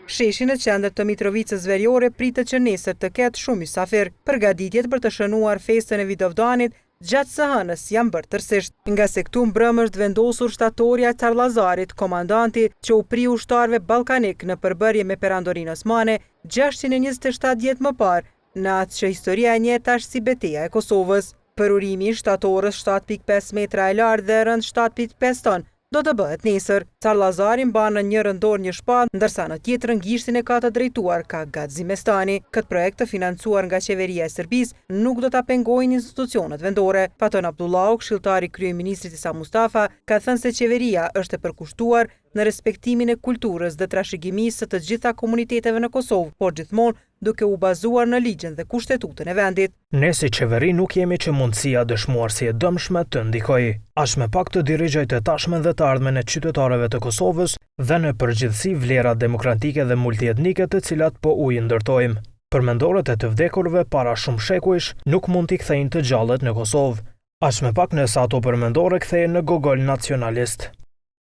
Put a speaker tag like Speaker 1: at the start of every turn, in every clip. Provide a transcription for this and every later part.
Speaker 1: Sheshi në qendër të Mitrovicës Veriore pritet që nesër të ketë shumë mysafir. Përgatitjet për të shënuar festën e Vidovdanit gjatë së hënës janë bërë tërësisht. Nga se këtu mbrëmë është vendosur shtatorja e Carlazarit, komandanti që u pri ushtarëve ballkanik në përbërje me Perandorinë Osmane 627 vjet më parë, në atë që historia e njoh tash si Betejë e Kosovës. Përurimi i shtatorës 7.5 metra e lartë dhe rënd 7.5 ton do të bëhet nesër. Carlazari mban në një rëndor një shpanë, ndërsa në tjetrën gishtin e ka të drejtuar ka Gazi Mestani. Këtë projekt të financuar nga qeveria e Serbisë nuk do ta pengojnë institucionet vendore. Faton Abdullahu, këshilltari i kryeministrit Isa Mustafa, ka thënë se qeveria është e përkushtuar në respektimin e kulturës dhe trashëgimisë së të gjitha komuniteteve në Kosovë, por gjithmonë duke u bazuar në ligjin dhe kushtetutën e vendit.
Speaker 2: Ne si qeveri nuk jemi që mundësia dëshmuarsi e dëmshme të ndikoj, as me pak të dirigjoj të tashmen dhe të ardhmen e qytetarëve të Kosovës dhe në përgjithësi vlerat demokratike dhe multietnike të cilat po u i ndërtojmë. Përmendorët e të vdekurve para shumë shekujsh nuk mund t'i kthejnë të gjallët në Kosovë, as me pak nëse ato përmendore kthehen në gogol nacionalist.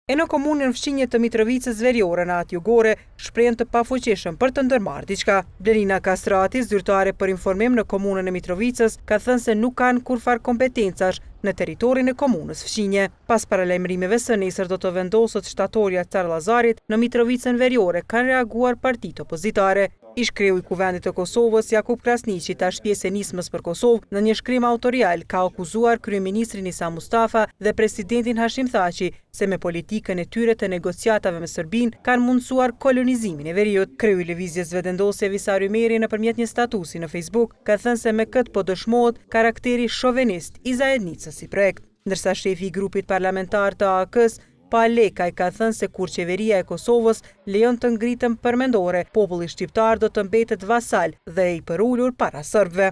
Speaker 1: E në komunën fqinje të Mitrovicës Veriore në atë jugore shprehen të pafuqishëm për të ndërmarrë diçka. Blerina Kastrati, zyrtare për informim në komunën e Mitrovicës, ka thënë se nuk kanë kurfar kompetencash në territorin e komunës fqinje. Pas paralajmërimeve se nesër do të vendoset shtatorja Carlazarit në Mitrovicën Veriore, kanë reaguar partitë opozitare. Ish kreu i Kuvendit të Kosovës, Jakub Krasniqi, tash pjesë e nismës për Kosovë, në një shkrim autorial ka akuzuar kryeministrin Isa Mustafa dhe presidentin Hashim Thaçi se me politikën e tyre të negociatave me Serbinë kanë mundsuar kolonizimin e veriut. Kreu i lëvizjes Vetëvendosje Visar Ymeri nëpërmjet një statusi në Facebook ka thënë se me këtë po dëshmohet karakteri shovenist i zajednicës si projekt, ndërsa shefi i grupit parlamentar të AK-s Palekaj ka thënë se kur qeveria e Kosovës lejon të ngritën përmendore, populli shqiptar do të mbetet vasal dhe i përulur para serbëve.